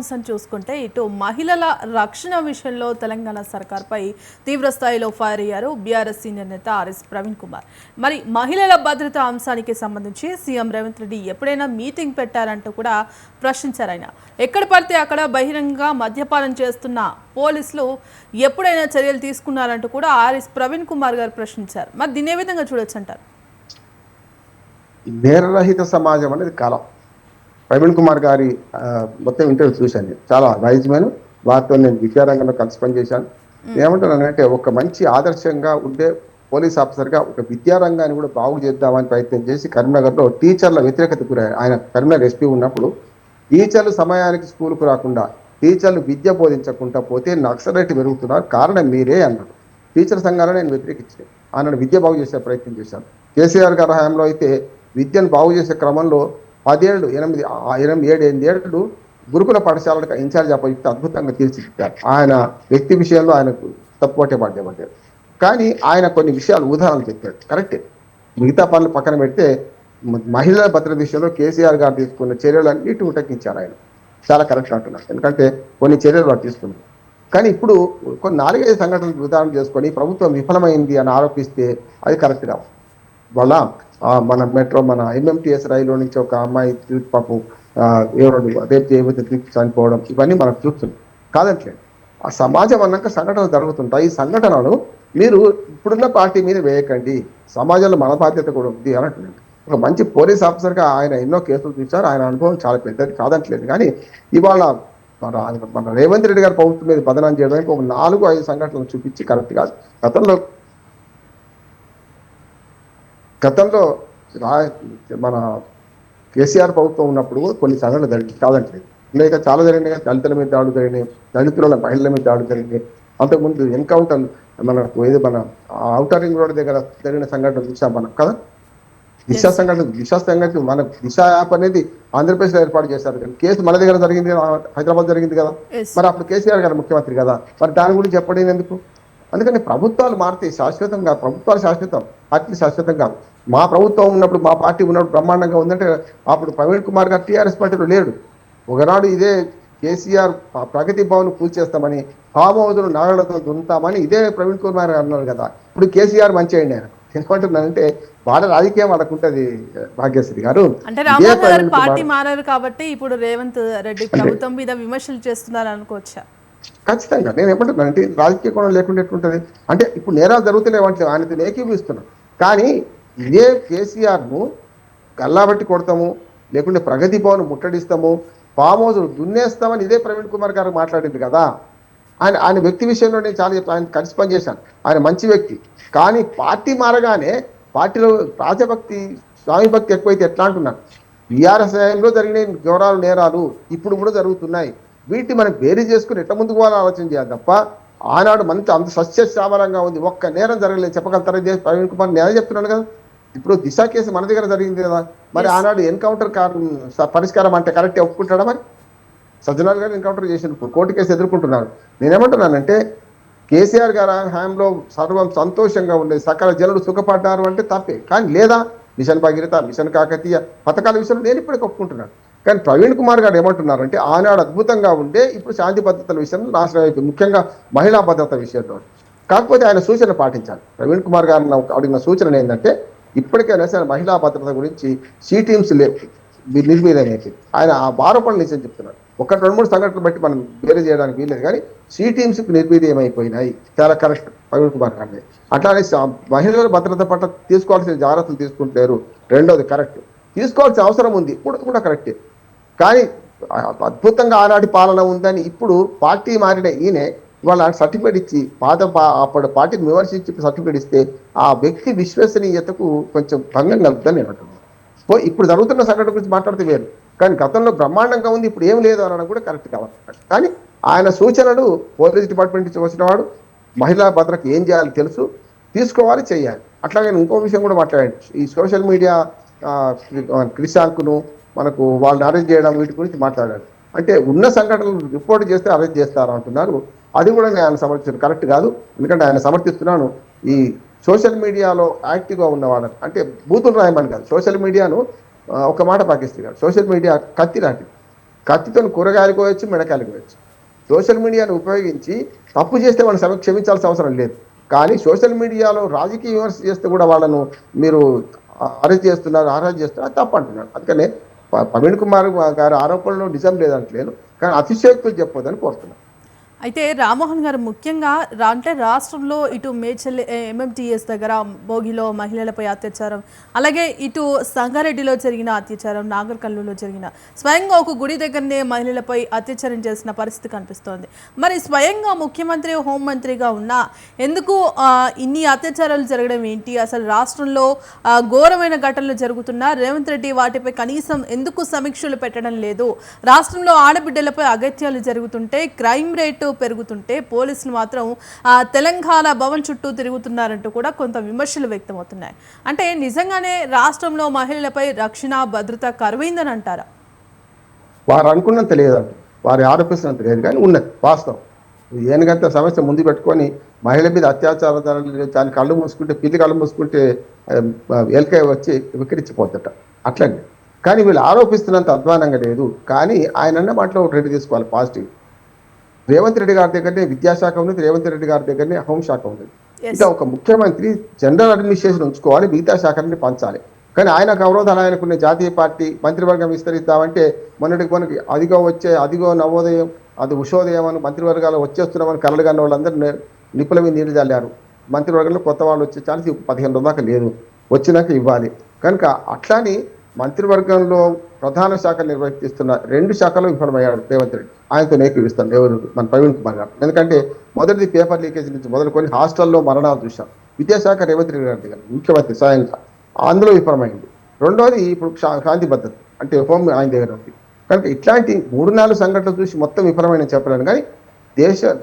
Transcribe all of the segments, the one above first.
అంశం చూసుకుంటే ఇటు మహిళల రక్షణ విషయంలో తెలంగాణ సర్కార్పై తీవ్ర స్థాయిలో ఫైర్ అయ్యారు బీఆర్ఎస్ సీనియర్ నేత ఆర్ఎస్ ప్రవీణ్ కుమార్. మరి మహిళల భద్రత అంశానికి సంబంధించి సీఎం రేవంత్ రెడ్డి ఎప్పుడైనా మీటింగ్ పెట్టారంటూ కూడా ప్రశ్నించారు. ఆయన ఎక్కడ పడితే అక్కడ బహిరంగంగా మద్యపానం చేస్తున్న పోలీసులు ఎప్పుడైనా చర్యలు తీసుకున్నారంటూ కూడా ఆర్ఎస్ ప్రవీణ్ కుమార్ గారు ప్రశ్నించారు. మరి దీన్ని ఏ విధంగా చూడొచ్చు అంటారు? నేరరహిత సమాజం అనేది కళ. ప్రవీణ్ కుమార్ గారి మొత్తం ఇంటర్వ్యూ చూశాను. చాలా వైజ్మెన్, వారితో నేను విద్యారంగంలో కలిసి పనిచేశాను. ఏమంటున్నానంటే ఒక మంచి ఆదర్శంగా ఉండే పోలీస్ ఆఫీసర్గా ఒక విద్యారంగాన్ని కూడా బాగు చేద్దామని ప్రయత్నం చేసి కరీంనగర్లో టీచర్ల వ్యతిరేకత గురయ్యారు. ఆయన కరీంనగర్ ఎస్పీ ఉన్నప్పుడు టీచర్లు సమయానికి స్కూల్కు రాకుండా, టీచర్లు విద్య బోధించకుండా పోతే నక్సలైట్ పెరుగుతున్నారు, కారణం మీరే అన్నాడు. టీచర్ సంఘాలను నేను వ్యతిరేకించాను. ఆయన విద్య బాగు చేసే ప్రయత్నం చేశాను. కేసీఆర్ గారి హయాంలో అయితే విద్యను బాగు చేసే క్రమంలో 10 ఏళ్ళు 8 ఏళ్ళు గురుకుల పాఠశాలకు ఇన్ఛార్జ్ అప్పగిస్తే అద్భుతంగా తీర్చిదిద్దారు. ఆయన వ్యక్తి విషయంలో ఆయనకు తప్పుపట్టే పడ్డారు. కానీ ఆయన కొన్ని విషయాలు ఉదాహరణలు చెప్పాడు. కరెక్టే. మిగతా పనులు పక్కన పెడితే మహిళల భద్రత విషయంలో కేసీఆర్ గారు తీసుకున్న చర్యలన్నిటి ఉటంకించారు. ఆయన చాలా కరెక్ట్ అంటున్నారు. ఎందుకంటే కొన్ని చర్యలు వారు తీసుకున్నారు. కానీ ఇప్పుడు కొన్ని 4-5 సంఘటనలు ఉదాహరణ చేసుకొని ప్రభుత్వం విఫలమైంది అని ఆరోపిస్తే అది కరెక్ట్ కావు. వాళ్ళ మన మెట్రో మన ఎంఎంటీఎస్ రైల్లో నుంచి ఒక అమ్మాయి పాపం రేపు చేయబోతే చనిపోవడం, ఇవన్నీ మనం చూస్తున్నాం. కాదంటలేదు. ఆ సమాజం అన్నాక సంఘటనలు జరుగుతుంటాయి. ఈ సంఘటనలు మీరు ఇప్పుడున్న పార్టీ మీద వేయకండి, సమాజంలో మన బాధ్యత కూడా ఉంది అని అంటున్నాను. ఒక మంచి పోలీస్ ఆఫీసర్గా ఆయన ఎన్నో కేసులు చూశారు. ఆయన అనుభవం చాలా పెద్దది, కాదంటలేదు. కానీ ఇవాళ మన రేవంత్ రెడ్డి గారి ప్రభుత్వం మీద బదనాం చేయడానికి ఒక 4-5 సంఘటనలు చూపించి కరెక్ట్ కాదు. గతంలో మన కేసీఆర్ ప్రభుత్వం ఉన్నప్పుడు కొన్ని సంఘటనలు జరిగింది, కాదంటలేదు. లేక చాలా జరిగినాయి. దళితుల మీద దాడులు జరిగినాయి, దళితుల మహిళల మీద దాడులు జరిగినాయి. అంతకుముందు ఎన్కౌంటర్ మనకు ఏదో మన ఔటర్ రింగ్ రోడ్ దగ్గర జరిగిన సంఘటన చూసాం మనం కదా. దిశ సంఘటన మన దిశ యాప్ అనేది ఆంధ్రప్రదేశ్లో ఏర్పాటు చేశారు. కానీ కేసు మన దగ్గర జరిగింది, హైదరాబాద్ జరిగింది కదా. మరి అప్పుడు కేసీఆర్ గారు ముఖ్యమంత్రి కదా, మరి దాని గురించి చెప్పడం ఎందుకు? అందుకని ప్రభుత్వాలు మారితే శాశ్వతంగా, ప్రభుత్వాలు శాశ్వతం, పార్టీ శాశ్వతం కాదు. మా ప్రభుత్వం ఉన్నప్పుడు, మా పార్టీ ఉన్నప్పుడు బ్రహ్మాండంగా ఉందంటే అప్పుడు ప్రవీణ్ కుమార్ గారు టీఆర్ఎస్ పార్టీలో లేడు. ఒకనాడు ఇదే కేసీఆర్ ప్రగతి భవన్ కూల్చేస్తామని, ఫామ్ హౌస్ను నాగలతో దున్నుతామని ఇదే ప్రవీణ్ కుమార్ గారు అన్నారు కదా. ఇప్పుడు కేసీఆర్ మంచి అయింది. ఆయన ఎందుకంటున్నానంటే వాళ్ళ రాజకీయం వాళ్ళకుంటది. భాగ్యశ్రీ గారు అంటే రామారావు గారు పార్టీ మారారు కాబట్టి ఇప్పుడు రేవంత్ రెడ్డి ప్రభుత్వం మీద విమర్శలు చేస్తున్నారు అనుకోవచ్చా? ఖచ్చితంగా. నేను ఏమంటున్నానంటే రాజకీయ కోణం లేకుండా ఎట్లుంటది అంటే ఇప్పుడు నేరాలు జరుగుతలేవంటే ఆయనతో ఏకీభవిస్తున్నాను. కానీ ఇదే కేసీఆర్ను గల్లాబట్టి కొడతాము, లేకుంటే ప్రగతి భవన్ ముట్టడిస్తాము, ఫామ్ హౌస్ దున్నేస్తామని ఇదే ప్రవీణ్ కుమార్ గారు మాట్లాడింది కదా. ఆయన వ్యక్తి విషయంలో నేను చాలా ఆయన కలిసి పనిచేశాను. ఆయన మంచి వ్యక్తి. కానీ పార్టీ మారగానే పార్టీలో రాజభక్తి, స్వామి భక్తి ఎక్కువైతే ఎట్లా అంటున్నాను. బీఆర్ఎస్ హయాంలో జరిగిన ఘోరాలు నేరాలు ఇప్పుడు కూడా జరుగుతున్నాయి. వీటిని మనం బేరీ చేసుకుని ఎట్లా ముందుకు పోవాలని ఆలోచన చేయాలి తప్ప ఆనాడు మంచి అంత సస్యశ్యామలంగా ఉంది, ఒక్క నేరం జరగలేదు చెప్పగలుగుతారా? ప్రవీణ్ కుమార్ నేను చెప్తున్నాను కదా. ఇప్పుడు దిశ కేసు మన దగ్గర జరిగింది కదా. మరి ఆనాడు ఎన్కౌంటర్ పరిష్కారం అంటే కరెక్ట్ ఒప్పుకుంటాడా? మరి సజ్జనార్ గారు ఎన్కౌంటర్ చేసినప్పుడు కోర్టు కేసు ఎదుర్కొంటున్నారు. నేనేమంటున్నానంటే కేసీఆర్ గారు హయాంలో సర్వం సంతోషంగా ఉండేది, సకల జనులు సుఖపడ్డారు అంటే తప్పే. కానీ లేదా మిషన్ భగీరథ, మిషన్ కాకతీయ పథకాల విషయంలో నేను ఇప్పటికీ ఒప్పుకుంటున్నాను. కానీ ప్రవీణ్ కుమార్ గారు ఏమంటున్నారంటే ఆనాడు అద్భుతంగా ఉండే ఇప్పుడు శాంతి భద్రతల విషయంలో నాశనం అయిపోయింది, ముఖ్యంగా మహిళా భద్రత విషయంలో. కాకపోతే ఆయన సూచన పాటించాలి. ప్రవీణ్ కుమార్ గారు అడిగిన సూచన ఏంటంటే ఇప్పటికైనా సరే మహిళా భద్రత గురించి సి టీమ్స్ నిర్వీర్యమైపోయింది. ఆయన ఆ ఆరోపణలు నిజం చెప్తున్నారు. 1-2-3 సంఘటనలు బట్టి మనం వేరే చేయడానికి వీల్లేదు. కానీ సి టీమ్స్కి నిర్వీర్యమైపోయినాయి. చాలా కరెక్ట్ ప్రవీణ్ కుమార్ గారిని. అట్లానే మహిళల భద్రత పట్ల తీసుకోవాల్సిన జాగ్రత్తలు తీసుకుంటారు. రెండోది కరెక్ట్, తీసుకోవాల్సిన అవసరం ఉంది, కూడా కరెక్టే. కానీ అద్భుతంగా ఆనాటి పాలన ఉందని ఇప్పుడు పార్టీ మారిన ఈయనే వాళ్ళ సర్టిఫికేట్ ఇచ్చి అప్పుడు పార్టీని విమర్శించి సర్టిఫికేట్ ఇస్తే ఆ వ్యక్తి విశ్వసనీయతకు కొంచెం భంగం కలుగుతుందని నేను అంటున్నాను. ఇప్పుడు జరుగుతున్న సంఘటన గురించి మాట్లాడితే వేరు, కానీ గతంలో బ్రహ్మాండంగా ఉంది, ఇప్పుడు ఏం లేదు అనడం కూడా కరెక్ట్ కావాలి. కానీ ఆయన సూచనలు పోలీస్ డిపార్ట్మెంట్ నుంచి వచ్చిన వాడు మహిళా భద్రతకు ఏం చేయాలి తెలుసు, తీసుకోవాలి, చేయాలి. అట్లాగే ఇంకో విషయం కూడా మాట్లాడండి. ఈ సోషల్ మీడియా క్రిషాంక్ను మనకు వాళ్ళని అరెస్ట్ చేయడం వీటి గురించి మాట్లాడారు. అంటే ఉన్న సంఘటనలు రిపోర్ట్ చేస్తే అరెస్ట్ చేస్తారు అంటున్నారు. అది కూడా ఆయన సమర్థించడం కరెక్ట్ కాదు. ఎందుకంటే ఆయన సమర్థిస్తున్నాను ఈ సోషల్ మీడియాలో యాక్టివ్గా ఉన్నవాళ్ళని, అంటే బూతులు రాయమని కాదు, సోషల్ మీడియాను ఒక మాట పాకిస్తాను. సోషల్ మీడియా కత్తి లాంటిది. కత్తితో కూరగాయలు కోయచ్చు, మిడకాయలు కోయచ్చు. సోషల్ మీడియాను ఉపయోగించి తప్పు చేస్తే వాళ్ళని క్షమించాల్సిన అవసరం లేదు. కానీ సోషల్ మీడియాలో రాజకీయ విమర్శ చేస్తే కూడా వాళ్ళను మీరు అరెస్ట్ చేస్తున్నారు, అది తప్పు అంటున్నాడు. అందుకనే ప్రవీణ్ కుమార్ గారి ఆరోపణలో నిజం లేదంటలేను, కానీ అతిశయోక్తులు చెప్పొద్దని కోరుతున్నాను. అయితే రామ్మోహన్ గారు ముఖ్యంగా అంటే రాష్ట్రంలో ఇటు మేడ్చల్ ఎంఎంటీఎస్ దగ్గర భోగిలో మహిళలపై అత్యాచారం, అలాగే ఇటు సంగారెడ్డిలో జరిగిన అత్యాచారం, నాగర్ కర్నూలులో జరిగిన స్వయంగా ఒక గుడి దగ్గరనే మహిళలపై అత్యాచారం చేసిన పరిస్థితి కనిపిస్తోంది. మరి స్వయంగా ముఖ్యమంత్రి హోంమంత్రిగా ఉన్నా ఎందుకు ఇన్ని అత్యాచారాలు జరగడం ఏంటి? అసలు రాష్ట్రంలో ఘోరమైన ఘటనలు జరుగుతున్నా రేవంత్ రెడ్డి వాటిపై కనీసం ఎందుకు సమీక్షలు పెట్టడం లేదు? రాష్ట్రంలో ఆడబిడ్డలపై అగత్యాలు జరుగుతుంటే, క్రైమ్ రేటు పెరుగుతుంటే పోలీసులు మాత్రం తెలంగాణ భవన్ చుట్టూ తిరుగుతున్నారంటూ కూడా కొంత విమర్శలు వ్యక్తమవుతున్నాయి. అంటే నిజంగానే రాష్ట్రంలో మహిళలపై రక్షణ భద్రత కరువైందని అంటారా? వారు అనుకున్నంత తెలియదంట, వారు ఆరోపిస్తున్నంత తెలియదు, కానీ ఉన్నది వాస్తవం. ఏనుగంత సమస్య ముందు పెట్టుకొని మహిళ మీద అత్యాచారం దాని కళ్ళు మూసుకుంటే, పిల్లి కళ్ళు మూసుకుంటే ఎలకాయ వచ్చి వికరించిపోద్దట అట్లనే. కానీ వీళ్ళు ఆరోపిస్తున్నంత అధ్వానంగా లేదు. కానీ ఆయన అన్న మాటలో ఒకటి రెడ్డి తీసుకోవాలి పాజిటివ్. రేవంత్ రెడ్డి గారి దగ్గరనే విద్యాశాఖ ఉంది, రేవంత్ రెడ్డి గారి దగ్గరనే హోంశాఖ ఉంది. ఇంకా ఒక ముఖ్యమంత్రి జనరల్ అడ్మినిస్ట్రేషన్ ఉంచుకోవాలి, మిగతా శాఖని పంచాలి. కానీ ఆయనకు అవరోధాలు, ఆయనకున్న జాతీయ పార్టీ మంత్రివర్గం విస్తరిస్తామంటే మనకి అదిగో నవోదయం, అది ఉషోదయం అని మంత్రివర్గాలు వచ్చేస్తున్నామని కలలు కన్న వాళ్ళందరూ నిపుల మీద నీళ్లు చల్లారు. మంత్రివర్గంలో కొత్త వాళ్ళు వచ్చే ఛాన్స్ 15 రోజుల దాకా లేదు, వచ్చినాక ఇవ్వాలి. కనుక అట్లాని మంత్రివర్గంలో ప్రధాన శాఖలు నిర్వర్తిస్తున్న 2 శాఖలు విఫలమయ్యాడు రేవంత్ రెడ్డి. ఆయనతో ఏకీవిస్తాను ఎవరు, మన ప్రవీణ్ కుమార్ గారు. ఎందుకంటే మొదటిది పేపర్ లీకేజ్ నుంచి మొదలుకొని హాస్టల్లో మరణాలు చూశాం. విద్యాశాఖ రేవంత్ రెడ్డి గారి దగ్గర ముఖ్యమంత్రి స్వయంగా అందులో విఫలమైంది. రెండోది ఇప్పుడు శాంతి భద్రత అంటే హోమ్ ఆయన దగ్గర ఉంది. కనుక ఇట్లాంటి 3-4 సంఘటనలు చూసి మొత్తం విఫలమైన చెప్పలేను. కానీ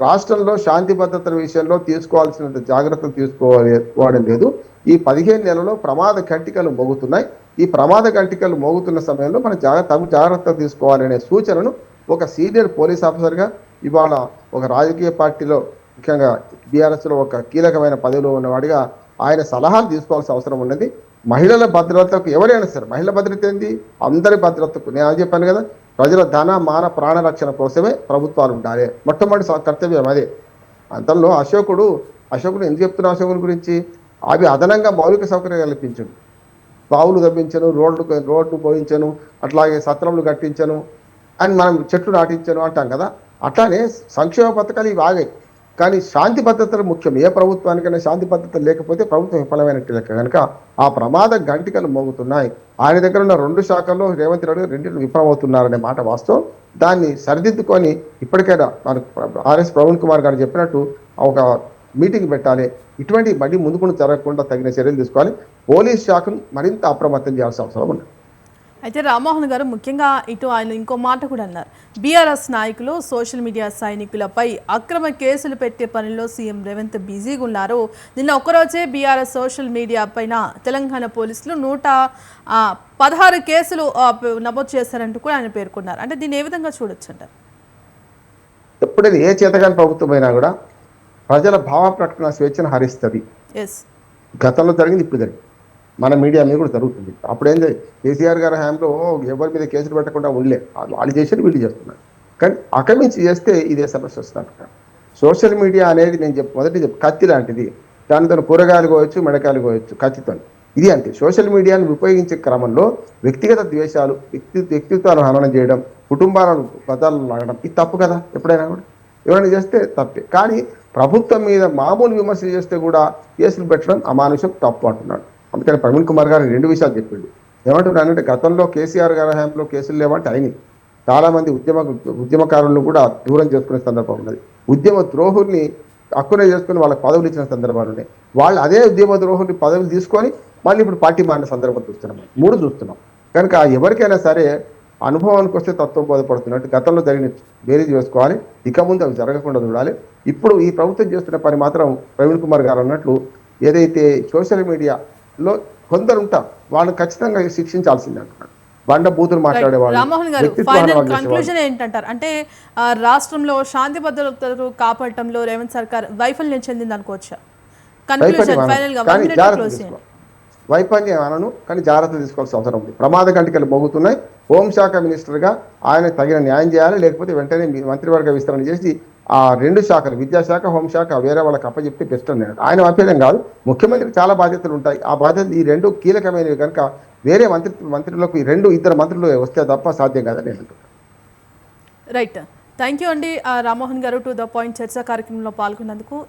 రాష్ట్రంలో శాంతి భద్రతల విషయంలో తీసుకోవాల్సినంత జాగ్రత్తలు తీసుకోవడం లేదు. ఈ 15 నెలల్లో ప్రమాద గంటికలు మోగుతున్నాయి. ఈ ప్రమాద గంటికలు మోగుతున్న సమయంలో మనం జాగ్రత్త తీసుకోవాలనే సూచనను ఒక సీనియర్ పోలీస్ ఆఫీసర్గా ఇవాళ ఒక రాజకీయ పార్టీలో ముఖ్యంగా బీఆర్ఎస్లో ఒక కీలకమైన పదవిలో ఉన్నవాడిగా ఆయన సలహాలు తీసుకోవాల్సిన అవసరం ఉన్నది. మహిళల భద్రతకు ఎవరైనా సరే, మహిళల భద్రత ఏంది, అందరి భద్రతకు నేను చెప్పాను కదా, ప్రజల ధన మాన ప్రాణ రక్షణ కోసమే ప్రభుత్వాలు ఉండాలి. మొట్టమొదటి కర్తవ్యం అదే. అంతలో అశోకుడు ఎందుకు చెప్తున్నా అశోకుని గురించి, అవి అదనంగా మౌలిక సౌకర్యాలు కల్పించను, బావులు తవ్వించను, రోడ్లు పోయించను, అట్లాగే సత్రములు కట్టించను అని మనం చెట్లు నాటించను అంటాం కదా. అట్లానే సంక్షేమ పథకాలు ఇవి ఆగాయి. కానీ శాంతి భద్రతలు ముఖ్యం. ఏ ప్రభుత్వానికైనా శాంతి భద్రతలు లేకపోతే ప్రభుత్వం విఫలమైనట్టు లెక్క. కనుక ఆ ప్రమాద గంటికలు మోగుతున్నాయి. ఆయన దగ్గర ఉన్న 2 శాఖల్లో రేవంత్ రెడ్డి 2 విఫలమవుతున్నారనే మాట వాస్తవం. దాన్ని సరిదిద్దుకొని ఇప్పటికైనా ఆర్ఎస్ ప్రవీణ్ కుమార్ గారు చెప్పినట్టు ఒక మీటింగ్ పెట్టాలి. ఇటువంటి మళ్ళీ ముందుకు జరగకుండా తగిన చర్యలు తీసుకోవాలి. పోలీస్ శాఖను మరింత అప్రమత్తం చేయాల్సిన అవసరం ఉంది. అయితే రామ్మోహన్ గారు ముఖ్యంగా ఇటు ఆయన ఇంకో మాట కూడా అన్నారు, బీఆర్ఎస్ నాయకులు సోషల్ మీడియా సైనికులపై అక్రమ కేసులు పెట్టే పనిలో సీఎం రేవంత్ బిజీగా ఉన్నారు. నిన్న ఒక్కరోజే బీఆర్ఎస్ సోషల్ మీడియా పైన తెలంగాణ పోలీసులు 116 కేసులు నమోదు చేశారంటూ కూడా ఆయన పేర్కొన్నారు. అంటే దీన్ని ఏ విధంగా చూడొచ్చు అంటారు? ఎప్పుడైనా ఏ చేతగాని ప్రభుత్వం అయినా కూడా ప్రజల భావ ప్రకటన స్వేచ్ఛను హరిస్తుంది. గతంలో జరిగింది, ఇప్పుడు జరిగింది, మన మీడియా మీద కూడా జరుగుతుంది. అప్పుడేంది కేసీఆర్ గారి హయాంలో ఎవరి మీద కేసులు పెట్టకుండా ఉండలే, వాళ్ళు చేసేది వీళ్ళు చేస్తున్నారు. కానీ అకమించి చేస్తే ఇదే సమస్య వస్తున్నట్టు. సోషల్ మీడియా అనేది నేను మొదటి కత్తి లాంటిది. దానితో కూరగాయలు కోయచ్చు, మిడకాయలు కోయచ్చు కత్తితో. ఇది అంతే. సోషల్ మీడియాను ఉపయోగించే క్రమంలో వ్యక్తిగత ద్వేషాలు, వ్యక్తిత్వాలను హననం చేయడం, కుటుంబాలను బదాలను లాగడం, ఇది తప్పు కదా. ఎప్పుడైనా కూడా ఎవరైనా చేస్తే తప్పే. కానీ ప్రభుత్వం మీద మామూలు విమర్శలు చేస్తే కూడా కేసులు పెట్టడం అమానుషం, తప్పు అంటున్నాడు. అందుకని ప్రవీణ్ కుమార్ గారు 2 విషయాలు చెప్పిండు. ఏమంటున్నానంటే గతంలో కేసీఆర్ గారి హయాంలో కేసులు లేవంటే అయినాయి. చాలామంది ఉద్యమకారులను కూడా దూరం చేసుకునే సందర్భం ఉన్నది. ఉద్యమ ద్రోహుల్ని హక్కునే చేసుకుని వాళ్ళకి పదవులు ఇచ్చిన సందర్భాలు ఉన్నాయి. వాళ్ళు అదే ఉద్యమ ద్రోహుల్ని పదవులు తీసుకొని మళ్ళీ ఇప్పుడు పార్టీ మారిన సందర్భం చూస్తున్నాం. 3 చూస్తున్నాం. కనుక ఎవరికైనా సరే అనుభవానికి వస్తే తత్వం బోధపడుతున్నట్టు గతంలో జరిగిన బేరీజ్ వేసుకోవాలి. ఇక ముందు అవి జరగకుండా చూడాలి. ఇప్పుడు ఈ ప్రభుత్వం చేస్తున్న పని మాత్రం ప్రవీణ్ కుమార్ గారు అన్నట్లు ఏదైతే సోషల్ మీడియాలో కొందరు ఉంటారు వాళ్ళని ఖచ్చితంగా శిక్షించాల్సిందే అంటున్నాడు. బండ బూతులు మాట్లాడేవాళ్ళు. రామ్మోహన్ గారు, ఫైనల్ కన్క్లూజన్ ఏంటంటారు? అంటే రాష్ట్రంలో శాంతి భద్రతలు కాపాడటంలో రేవంత్ సర్కార్ వైఫల్యం చెందింది అనుకోవచ్చా? కన్క్లూజన్ ఫైనల్ గా వైఫల్యం అనను, కానీ జాగ్రత్త తీసుకోవాల్సిన అవసరం ఉంది. ప్రమాద గంటికలు మోగుతున్నాయి. హోంశాఖ మినిస్టర్గా ఆయన తగిన న్యాయం చేయాలి, లేకపోతే వెంటనే మంత్రివర్గ విస్తరణ చేసి ఆ రెండు శాఖలు, విద్యాశాఖ, హోంశాఖ వేరే వాళ్ళకి అప్పచెప్తే బెస్ట్ అన్నాడు. ఆయన వైఫల్యం కాదు, ముఖ్యమంత్రికి చాలా బాధ్యతలు ఉంటాయి. ఆ బాధ్యతలు ఈ రెండు కీలకమైనవి కనుక వేరే మంత్రులకు ఈ ఇద్దరు మంత్రులు వస్తే తప్ప సాధ్యం కాదని నేను అంటున్నాను. రైట్, థ్యాంక్ యూ అండి రామ్మోహన్ గారు టు ద పాయింట్ చర్చా కార్యక్రమంలో పాల్గొన్నందుకు.